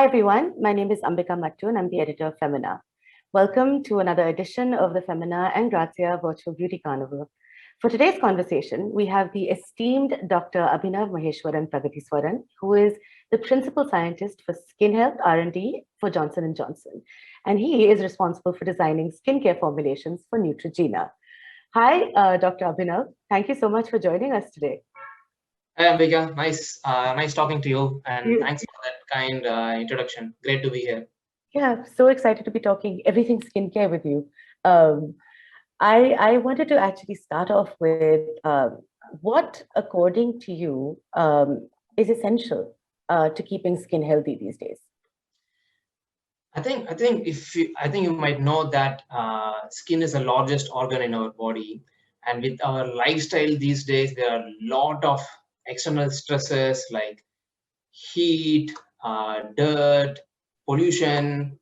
Hi everyone, my name is Ambika Mattu and I'm the editor of Femina. Welcome to another edition of the FeminaXGrazia Virtual Beauty Carnival. For today's conversation, we have the esteemed Dr. Abhinav Maheswaran Pragatheeswaran, who is the principal scientist for skin health R&D for Johnson & Johnson. And he is responsible for designing skincare formulations for Neutrogena. Hi, Dr. Abhinav. Thank you so much for joining us today. Hi, Ambika. Nice talking to you, and thanks for that kind introduction. Great to be here. Yeah, so excited to be talking everything skincare with you. I wanted to actually start off with what, according to you, is essential to keeping skin healthy these days? I think you might know that skin is the largest organ in our body, and with our lifestyle these days, there are a lot of external stresses like heat, dirt, pollution.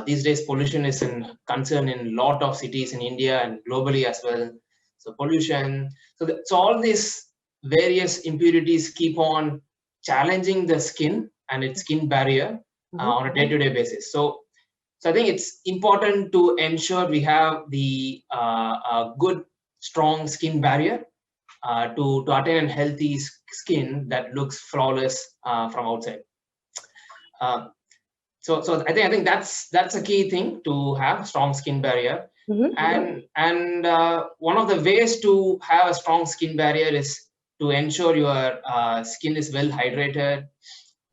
These days, pollution is a concern in a lot of cities in India and globally as well. So pollution. So all these various impurities keep on challenging the skin and its skin barrier on a day-to-day basis. So I think it's important to ensure we have the good, strong skin barrier to attain a healthy skin that looks flawless from outside. So I think that's a key thing to have strong skin barrier. And one of the ways to have a strong skin barrier is to ensure your skin is well hydrated,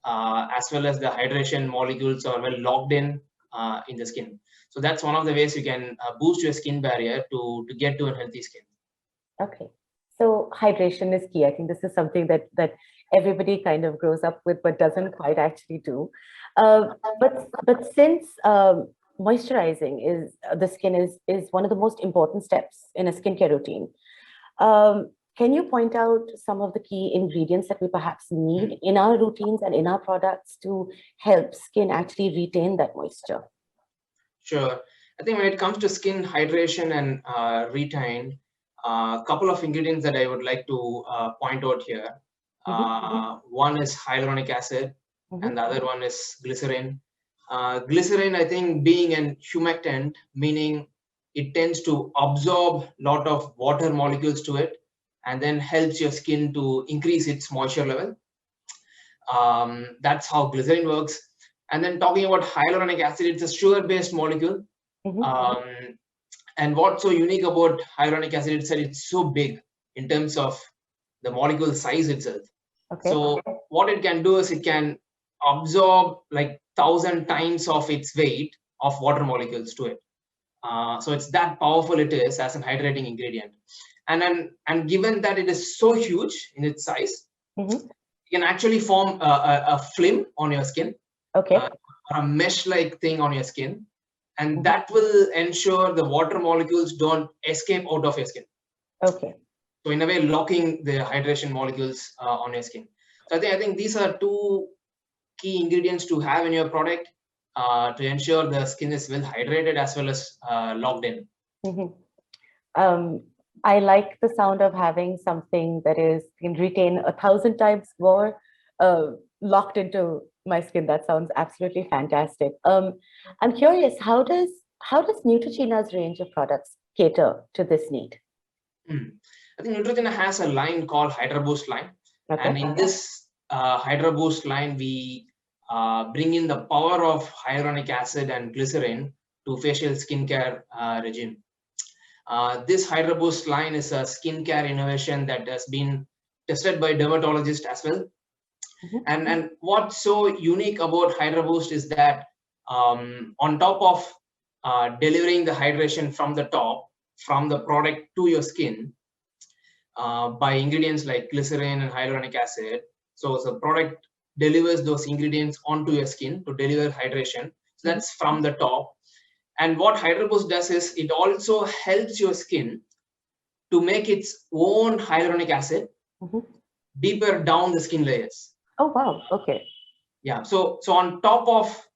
as well as the hydration molecules are well locked in the skin. So that's one of the ways you can boost your skin barrier to get to a healthy skin. Okay. So hydration is key. I think this is something that everybody kind of grows up with, but doesn't quite actually do. But since moisturizing the skin is one of the most important steps in a skincare routine, can you point out some of the key ingredients that we perhaps need in our routines and in our products to help skin actually retain that moisture? Sure. I think when it comes to skin hydration and retain, a couple of ingredients that I would like to point out here. One is hyaluronic acid, and the other one is glycerin. Glycerin, I think, being an humectant, meaning it tends to absorb a lot of water molecules to it, and then helps your skin to increase its moisture level. That's how glycerin works. And then talking about hyaluronic acid, it's a sugar-based molecule. And what's so unique about hyaluronic acid itself, it's so big in terms of the molecule size itself. Okay. So what it can do is it can absorb like 1,000 times of its weight of water molecules to it. So it's that powerful it is as an hydrating ingredient. And given that it is so huge in its size, you can actually form a film on your skin, or a mesh-like thing on your skin. And that will ensure the water molecules don't escape out of your skin. Okay. So in a way, locking the hydration molecules on your skin. So I think these are two key ingredients to have in your product to ensure the skin is well hydrated as well as locked in. I like the sound of having something that can retain 1,000 times more locked into my skin. That sounds absolutely fantastic. I'm curious, how does Neutrogena's range of products cater to this need? I think Neutrogena has a line called Hydroboost line. And in this Hydroboost line, we bring in the power of hyaluronic acid and glycerin to facial skincare regime. This Hydroboost line is a skincare innovation that has been tested by dermatologists as well. And what's so unique about Hydroboost is that on top of delivering the hydration from the top, from the product to your skin, by ingredients like glycerin and hyaluronic acid. So the product delivers those ingredients onto your skin to deliver hydration. So that's from the top. And what Hydroboost does is it also helps your skin to make its own hyaluronic acid deeper down the skin layers. Oh, wow. Okay. Yeah. So on top of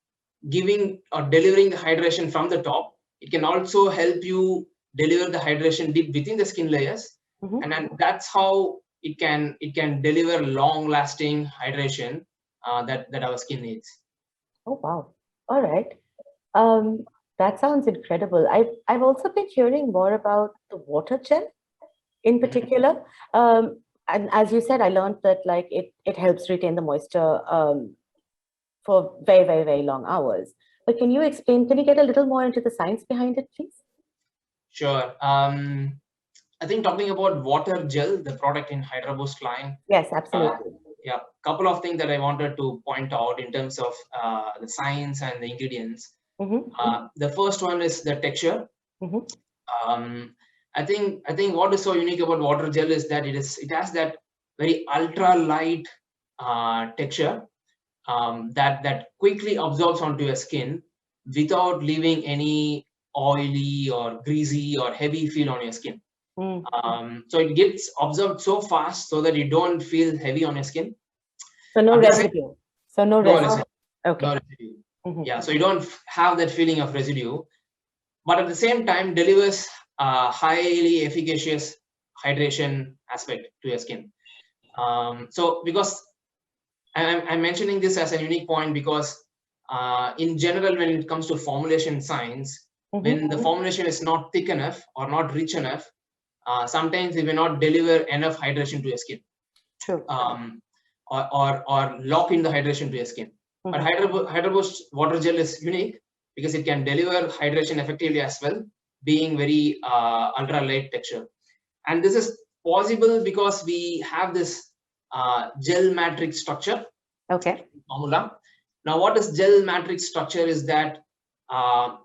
giving or delivering the hydration from the top, it can also help you deliver the hydration deep within the skin layers. And then that's how it can deliver long-lasting hydration that our skin needs. Oh, wow. All right. That sounds incredible. I've also been hearing more about the water gel in particular. And as you said, I learned that like it helps retain the moisture for very, very, very long hours. But can you explain, can you get a little more into the science behind it, please? Sure. I think talking about water gel, the product in Hydroboost line. Yes, absolutely. Yeah, couple of things that I wanted to point out in terms of the science and the ingredients. The first one is the texture. I think what is so unique about water gel is that it has that very ultra light texture that quickly absorbs onto your skin without leaving any oily or greasy or heavy feel on your skin. So it gets absorbed so fast so that you don't feel heavy on your skin. So no residue. So no residue. Okay. No residue. Yeah, so you don't have that feeling of residue, but at the same time delivers highly efficacious hydration aspect to your skin. So because I'm mentioning this as a unique point because in general, when it comes to formulation science, when the formulation is not thick enough or not rich enough, sometimes it may not deliver enough hydration to your skin. True. Or lock in the hydration to your skin. But Hydroboost water gel is unique because it can deliver hydration effectively as well, being very ultra light texture. And this is possible because we have this gel matrix structure. Okay. Formula. Now, what is gel matrix structure is that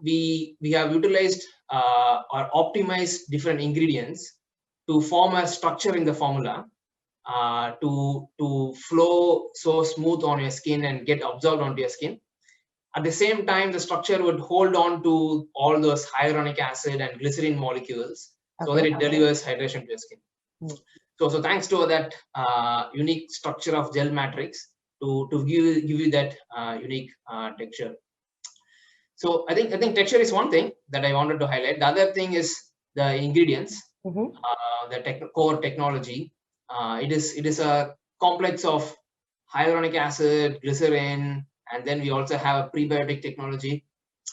we have utilized or optimized different ingredients to form a structure in the formula to flow so smooth on your skin and get absorbed onto your skin. At the same time, the structure would hold on to all those hyaluronic acid and glycerin molecules so that it delivers hydration to your skin. So thanks to that unique structure of gel matrix to give you that unique texture. So I think texture is one thing that I wanted to highlight. The other thing is the ingredients, the core technology. It is a complex of hyaluronic acid, glycerin, and then we also have a prebiotic technology.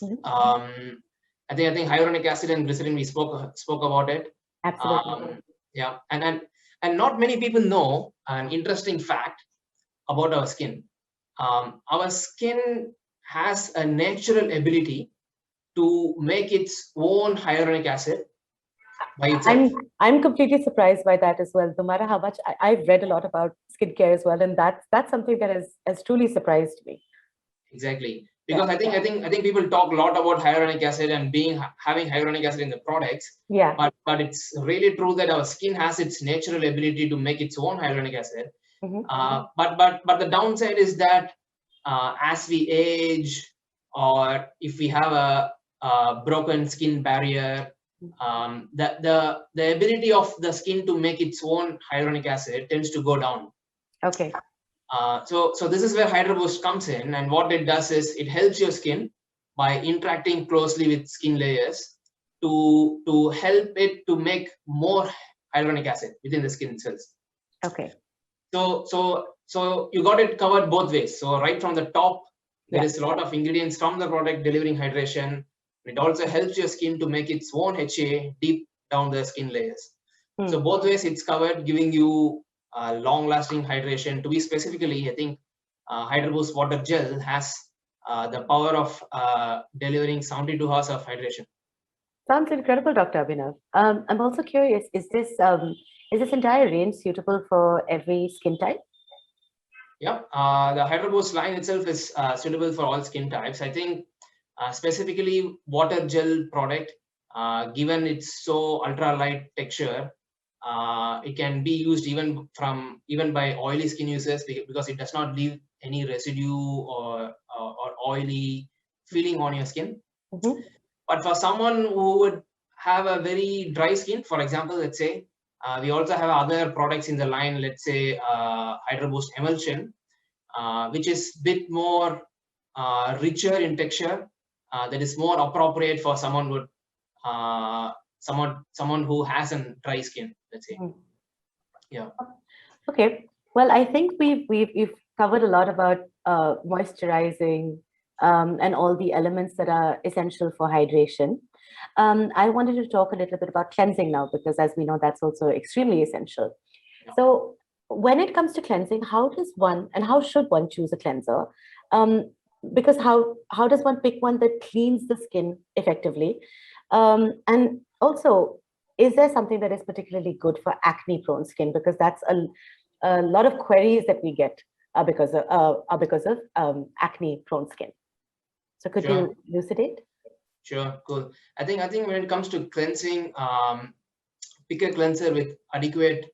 I think hyaluronic acid and glycerin, we spoke about it. Absolutely. Yeah, and not many people know an interesting fact about our skin. Our skin has a natural ability to make its own hyaluronic acid by itself. I'm completely surprised by that as well. No matter how much I've read a lot about skincare as well, and that's something that has truly surprised me. Exactly, because I think people talk a lot about hyaluronic acid and having hyaluronic acid in the products. Yeah. But it's really true that our skin has its natural ability to make its own hyaluronic acid. But the downside is that as we age, or if we have a broken skin barrier, the ability of the skin to make its own hyaluronic acid tends to go down. Okay. So this is where Hydroboost comes in, and what it does is it helps your skin by interacting closely with skin layers to help it to make more hyaluronic acid within the skin cells. Okay. So you got it covered both ways. So right from the top, there is a lot of ingredients from the product delivering hydration. It also helps your skin to make its own HA deep down the skin layers. So both ways it's covered, giving you long-lasting hydration. To be specifically, I think Hydroboost water gel has the power of delivering 72 hours of hydration. Sounds incredible, Dr. Abhinav. I'm also curious, is this entire range suitable for every skin type? Yeah, the Hydroboost line itself is suitable for all skin types. I think specifically water gel product, given its so ultra light texture, it can be used even by oily skin users because it does not leave any residue or oily feeling on your skin. But for someone who would have a very dry skin, for example, let's say, we also have other products in the line, let's say Hydroboost Emulsion, which is a bit more richer in texture, that is more appropriate for someone who has a dry skin, let's say. Yeah. Okay. Well, I think we've covered a lot about moisturizing and all the elements that are essential for hydration. I wanted to talk a little bit about cleansing now, because as we know, that's also extremely essential. So when it comes to cleansing, how does one and how should one choose a cleanser? Because how does one pick one that cleans the skin effectively? And also, is there something that is particularly good for acne-prone skin? Because that's a lot of queries that we get because of acne-prone skin. So could you elucidate? Sure, cool. I think when it comes to cleansing, pick a cleanser with adequate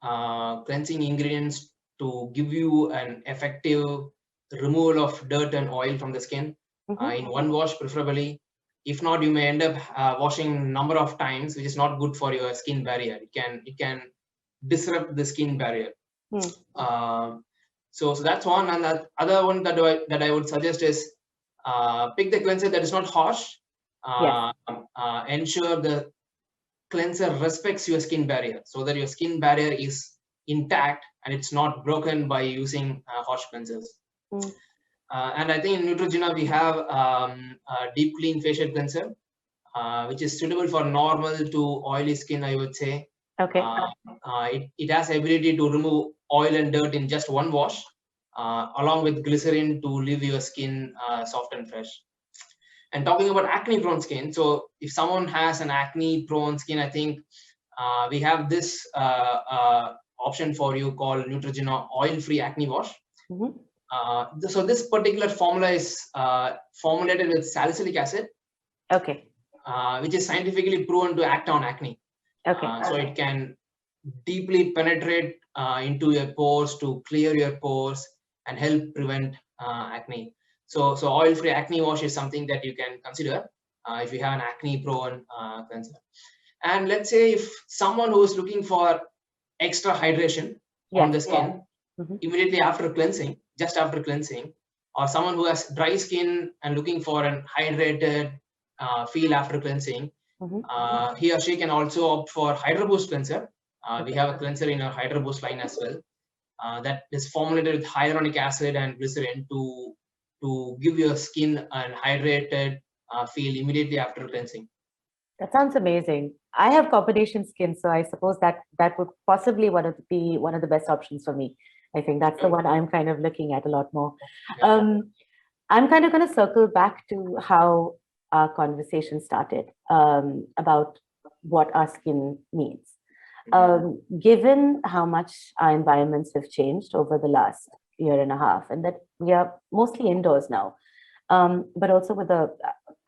cleansing ingredients to give you an effective removal of dirt and oil from the skin in one wash, preferably. If not, you may end up washing number of times, which is not good for your skin barrier. It can disrupt the skin barrier. So that's one, and that other one that I would suggest is pick the cleanser that is not harsh. Ensure the cleanser respects your skin barrier, so that your skin barrier is intact and it's not broken by using harsh cleansers. And I think in Neutrogena we have a deep clean facial cleanser, which is suitable for normal to oily skin, I would say. Okay. It has ability to remove oil and dirt in just one wash, along with glycerin to leave your skin soft and fresh. And talking about acne-prone skin, so if someone has an acne-prone skin, I think we have this option for you called Neutrogena Oil-Free Acne Wash. So this particular formula is formulated with salicylic acid, which is scientifically proven to act on acne. So it can deeply penetrate into your pores to clear your pores and help prevent acne. So oil-free acne wash is something that you can consider if you have an acne-prone cleanser. And let's say if someone who is looking for extra hydration on the skin immediately after cleansing, just after cleansing, or someone who has dry skin and looking for an hydrated feel after cleansing, he or she can also opt for Hydroboost cleanser. We have a cleanser in our Hydroboost line as well that is formulated with hyaluronic acid and glycerin to give your skin an hydrated feel immediately after cleansing. That sounds amazing. I have combination skin, so I suppose that would possibly be one of the best options for me. I think that's the one I'm kind of looking at a lot more. I'm kind of going to circle back to how our conversation started about what our skin needs. Given how much our environments have changed over the last year and a half, and that we are mostly indoors now, but also with a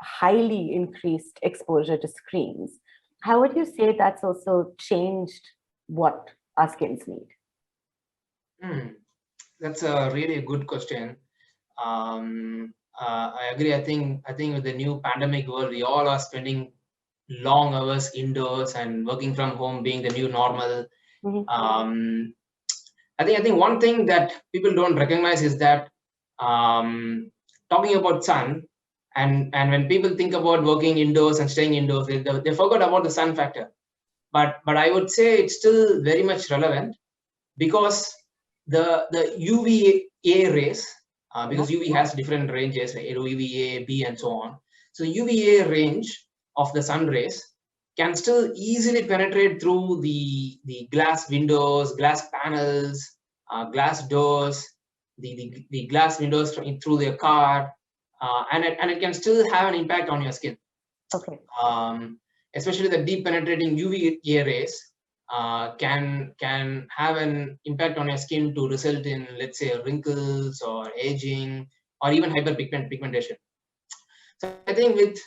highly increased exposure to screens, how would you say that's also changed what our skins need? That's a really good question. I agree. I think with the new pandemic world, we all are spending long hours indoors and working from home being the new normal. I think one thing that people don't recognize is that talking about sun, and when people think about working indoors and staying indoors, they forgot about the sun factor. But I would say it's still very much relevant, because the UVA rays, because UV has different ranges, like UVA, B, and so on. So UVA range of the sun rays can still easily penetrate through the glass windows, glass panels, glass doors, the glass windows through their car, and it can still have an impact on your skin. Especially the deep penetrating UVA rays can have an impact on your skin to result in, let's say, wrinkles or aging or even hyperpigmentation. So I think with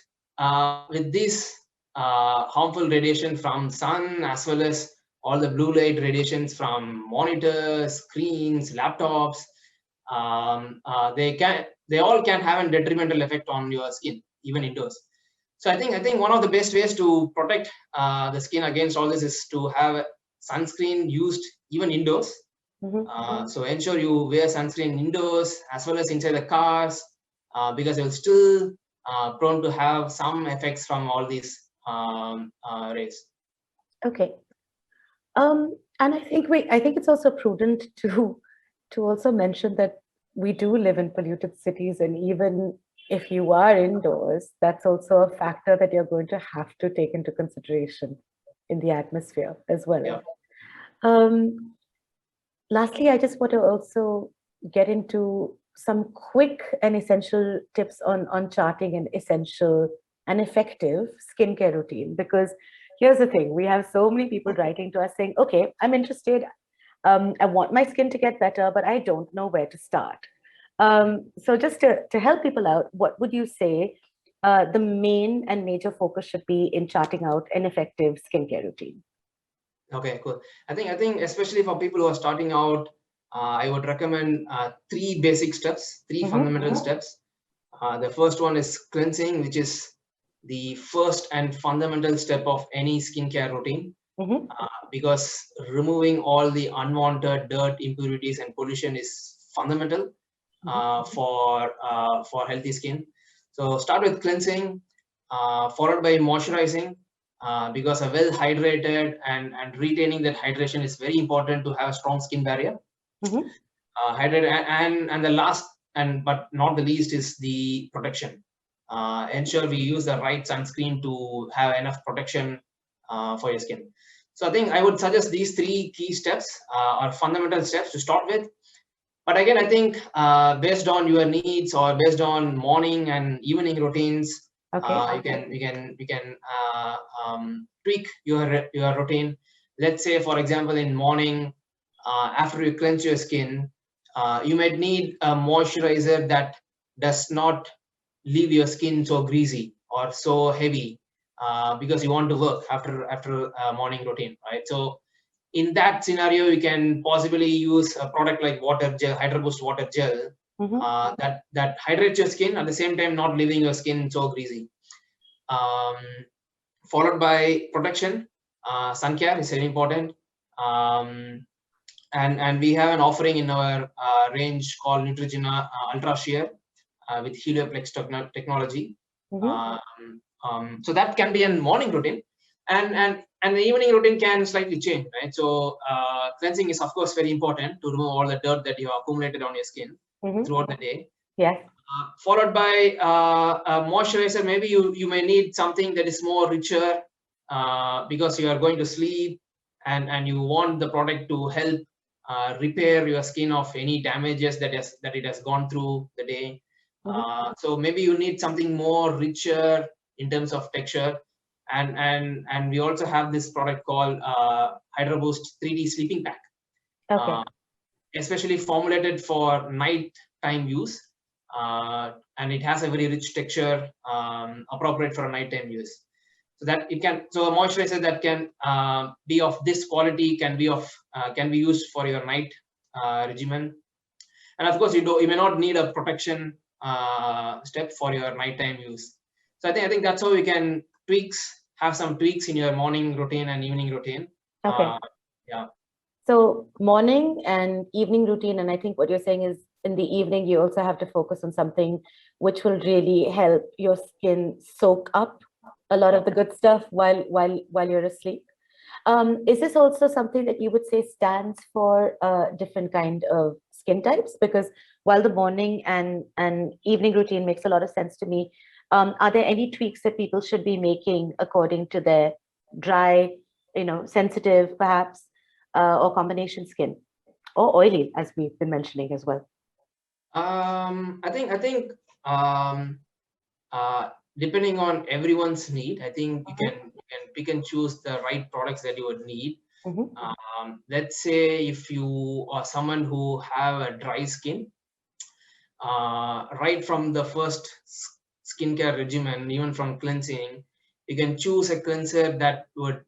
this harmful radiation from sun, as well as all the blue light radiations from monitors, screens, laptops, they all can have a detrimental effect on your skin, even indoors. So I think one of the best ways to protect the skin against all this is to have sunscreen used even indoors. So ensure you wear sunscreen indoors as well as inside the cars, because it will still prone to have some effects from all these rays. And I think it's also prudent to also mention that we do live in polluted cities, and even if you are indoors, that's also a factor that you're going to have to take into consideration in the atmosphere as well. Yeah. Lastly, I just want to also get into some quick and essential tips on charting an essential and effective skincare routine. Because here's the thing, we have so many people writing to us saying, okay, I'm interested. I want my skin to get better, but I don't know where to start. So just to help people out, what would you say the main and major focus should be in charting out an effective skincare routine? Okay, cool. I think especially for people who are starting out, I would recommend three basic steps, three fundamental steps. The first one is cleansing, which is the first and fundamental step of any skincare routine, because removing all the unwanted dirt, impurities, and pollution is fundamental for healthy skin. So start with cleansing, followed by moisturizing, because a well hydrated and retaining that hydration is very important to have a strong skin barrier. Hydrated and the last and but not the least is the protection. Ensure we use the right sunscreen to have enough protection for your skin. So I think I would suggest these three key steps are fundamental steps to start with. But again, I think based on your needs or based on morning and evening routines, you can tweak your routine. Let's say, for example, in morning, after you cleanse your skin, you might need a moisturizer that does not leave your skin so greasy or so heavy, because you want to work after morning routine, right? So in that scenario, you can possibly use a product like water gel, Hydroboost water gel, that hydrates your skin at the same time not leaving your skin so greasy. Followed by protection, sun care is very important. And we have an offering in our range called Neutrogena Ultra Sheer with Helioplex technology. So that can be a morning routine, and the evening routine can slightly change, right? So cleansing is of course very important to remove all the dirt that you have accumulated on your skin throughout the day. Yeah. Followed by a moisturizer. Maybe you may need something that is more richer because you are going to sleep, and you want the product to help repair your skin of any damages that it has gone through the day. So maybe you need something more richer in terms of texture, and we also have this product called Hydroboost 3D Sleeping Pack, especially formulated for nighttime use, and it has a very rich texture, appropriate for a nighttime use. So that it can, so a moisturizer that can be of this quality can be used for your night regimen. And of course, you may not need a protection step for your nighttime use. So I think that's how we can have some tweaks in your morning routine and evening routine. Yeah. So morning and evening routine, and I think what you're saying is in the evening you also have to focus on something which will really help your skin soak up a lot of the good stuff while you're asleep. Is this also something that you would say stands for different kind of skin types? Because while the morning and evening routine makes a lot of sense to me, are there any tweaks that people should be making according to their dry, sensitive perhaps, or combination skin, or oily, as we've been mentioning as well? I think depending on everyone's need, I think you can pick and choose the right products that you would need. Let's say if you are someone who have a dry skin, right from the first skincare regimen, even from cleansing, you can choose a cleanser that would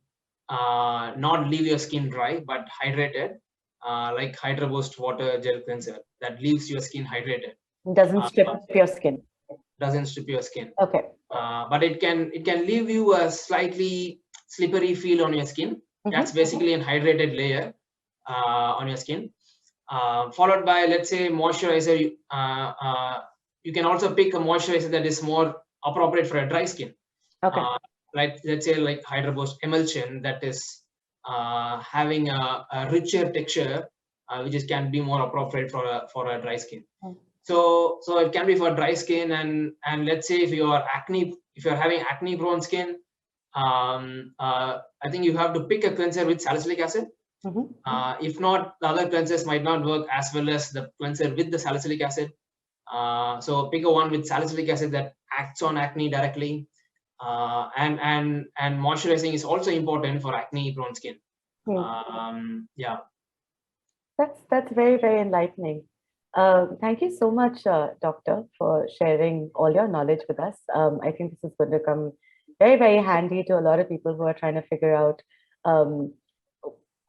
not leave your skin dry but hydrated, like Hydroboost water gel cleanser that leaves your skin hydrated. Doesn't strip your skin. Doesn't strip your skin. Okay. But it can leave you a slightly slippery feel on your skin. That's basically a hydrated layer on your skin. Followed by, let's say, moisturizer. You can also pick a moisturizer that is more appropriate for a dry skin. Okay. Like, let's say, like Hydroboost emulsion that is having a richer texture, which can be more appropriate for a dry skin. So it can be for dry skin, and let's say if you're having acne prone skin, I think you have to pick a cleanser with salicylic acid. If not, the other cleansers might not work as well as the cleanser with the salicylic acid. So pick a one with salicylic acid that acts on acne directly. And moisturizing is also important for acne prone skin. Yeah. That's very, very enlightening. Thank you so much, Doctor, for sharing all your knowledge with us. I think this is going to come very, very handy to a lot of people who are trying to figure out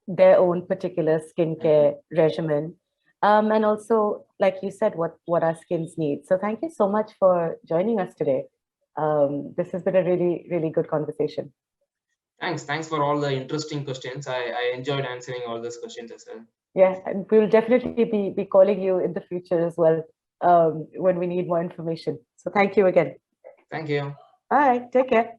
their own particular skincare regimen. And also, like you said, what our skins need. So thank you so much for joining us today. This has been a really, really good conversation. Thanks for all the interesting questions. I enjoyed answering all those questions as well. Yeah, and we'll definitely be calling you in the future as well when we need more information. So thank you again. Thank you. All right, take care.